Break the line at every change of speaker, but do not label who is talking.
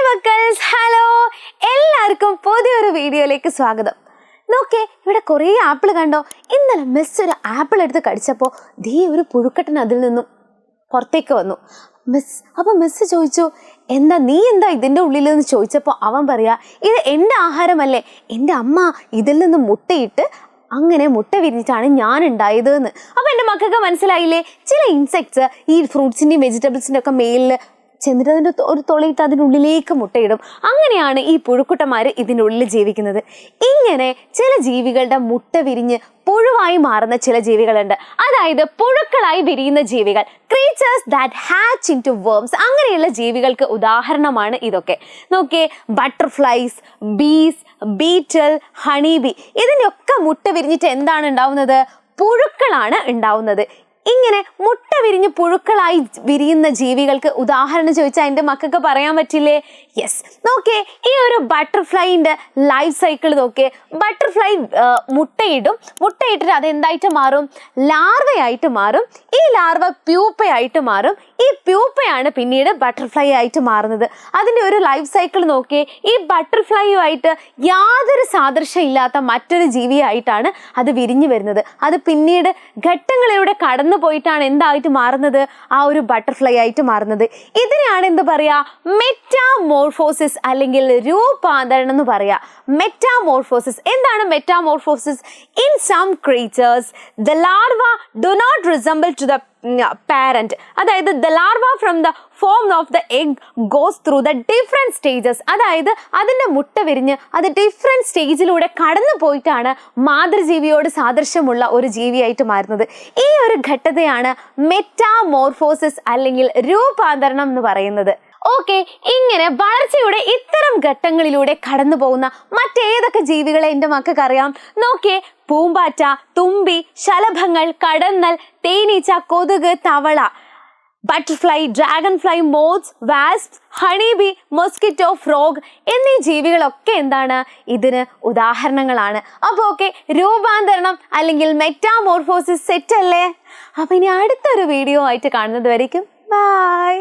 മക്കൾസ്, hello, എല്ലാവർക്കും പുതിയൊരു വീഡിയോയിലേക്ക് സ്വാഗതം. നോക്കേ, ഇവിടെ കുറേ ആപ്പിൾ കണ്ടോ? ഇന്നലെ മിസ് ഒരു ആപ്പിൾ എടുത്ത് കടിച്ചപ്പോൾ ഒരു പുഴുക്കട്ടൻ അതിൽ നിന്നും പുറത്തേക്ക് വന്നു. മിസ് ചോദിച്ചു, നീ എന്താ ഇതിൻ്റെ ഉള്ളിൽ എന്ന് ചോദിച്ചപ്പോൾ അവൻ പറയാ, ഇത് എൻ്റെ ആഹാരമല്ലേ, എൻ്റെ അമ്മ ഇതിൽ നിന്ന് മുട്ടയിട്ട് അങ്ങനെ മുട്ട വിരിഞ്ഞിട്ടാണ് ഞാൻ ഉണ്ടായത് എന്ന്. അപ്പോൾ എൻ്റെ മക്കൾക്ക് മനസ്സിലായില്ലേ, ചില ഇൻസെക്ട്സ് ഈ ഫ്രൂട്ട്സിൻ്റെയും വെജിറ്റബിൾസിൻ്റെ ഒക്കെ മേലിൽ ചെന്നിട്ട് അതിൻ്റെ ഒരു തുളയിട്ട് അതിനുള്ളിലേക്ക് മുട്ടയിടും. അങ്ങനെയാണ് ഈ പുഴുക്കുട്ടന്മാർ ഇതിൻ്റെ ഉള്ളിൽ ജീവിക്കുന്നത്. ഇങ്ങനെ ചില ജീവികളുടെ മുട്ട വിരിഞ്ഞ് പുഴുവായി മാറുന്ന ചില ജീവികളുണ്ട്, അതായത് പുഴുക്കളായി വിരിയുന്ന ജീവികൾ, creatures that hatch into worms. അങ്ങനെയുള്ള ജീവികൾക്ക് ഉദാഹരണമാണ് ഇതൊക്കെ. നോക്കിയേ, ബട്ടർഫ്ലൈസ്, ബീസ്, ബീറ്റൽ, ഹണിബി, ഇതിൻ്റെയൊക്കെ മുട്ട വിരിഞ്ഞിട്ട് എന്താണ് ഉണ്ടാവുന്നത്? പുഴുക്കളാണ് ഉണ്ടാവുന്നത്. ഇങ്ങനെ മുട്ട വിരിഞ്ഞ് പുഴുക്കളായി വിരിയുന്ന ജീവികൾക്ക് ഉദാഹരണം ചോദിച്ചാൽ എൻ്റെ മക്കൾക്ക് പറയാൻ പറ്റില്ലേ? യെസ്. നോക്കിയേ, ഈ ഒരു ബട്ടർഫ്ലൈൻ്റെ ലൈഫ് സൈക്കിൾ നോക്കിയേ. ബട്ടർഫ്ലൈ മുട്ടയിട്ടിട്ട് അതെന്തായിട്ട് മാറും? ലാർവയായിട്ട് മാറും. ഈ ലാർവ പ്യൂപ്പയായിട്ട് മാറും. ഈ പ്യൂപ്പയാണ് പിന്നീട് ബട്ടർഫ്ലൈ ആയിട്ട് മാറുന്നത്. അതിൻ്റെ ഒരു ലൈഫ് സൈക്കിൾ നോക്കിയേ. ഈ ബട്ടർഫ്ലൈയുമായിട്ട് യാതൊരു സാദൃശ്യം ഇല്ലാത്ത മറ്റൊരു ജീവിയായിട്ടാണ് അത് വിരിഞ്ഞു വരുന്നത്. അത് പിന്നീട് ഘട്ടങ്ങളിലൂടെ കടന്നു പോയിട്ടാണ് എന്തായിട്ട് മാറുന്നത്? ആ ഒരു ബട്ടർഫ്ലൈ ആയിട്ട് മാറുന്നത്. ഇതിനെയാണ് എന്ത് പറയാ? മെറ്റാമോർഫോസിസ് അല്ലെങ്കിൽ രൂപാന്തരണം എന്ന് പറയാ. മെറ്റാമോർഫോസിസ്. എന്താണ് metamorphosis? In some creatures the larva do not resemble to the parent, അതായത് the larva from the form of the egg goes through the different stages. അതായത് അതിൻ്റെ മുട്ട വിരിഞ്ഞ് അത് ഡിഫറെൻറ്റ് സ്റ്റേജിലൂടെ കടന്നു പോയിട്ടാണ് മാതൃജീവിയോട് സാദൃശ്യമുള്ള ഒരു ജീവിയായിട്ട് മാറുന്നത്. ഈ ഒരു ഘട്ടത്തെയാണ് മെറ്റാമോർഫോസിസ് അല്ലെങ്കിൽ രൂപാന്തരണം എന്ന് പറയുന്നത്. ഓക്കെ, ഇങ്ങനെ വളർച്ചയുടെ ഇത്തരം ഘട്ടങ്ങളിലൂടെ കടന്നു പോകുന്ന മറ്റേതൊക്കെ ജീവികളെ എൻ്റെ മക്കൾക്ക് അറിയാം? നോക്കിയേ, പൂമ്പാറ്റ, തുമ്പി, ശലഭങ്ങൾ, കടന്നൽ, തേനീച്ച, കൊതുക്, തവള, butterfly, dragonfly, moths, wasp, honeybee, mosquito, frog എന്നീ ജീവികളൊക്കെ എന്താണ്? ഇതിന് ഉദാഹരണങ്ങളാണ്. അപ്പോൾ ഓക്കെ, രൂപാന്തരണം അല്ലെങ്കിൽ മെറ്റാമോർഫോസിസ് സെറ്റ് അല്ലേ? അപ്പോൾ ഇനി അടുത്തൊരു വീഡിയോ ആയിട്ട് കാണുന്നത് വരയ്ക്കും. ബൈ.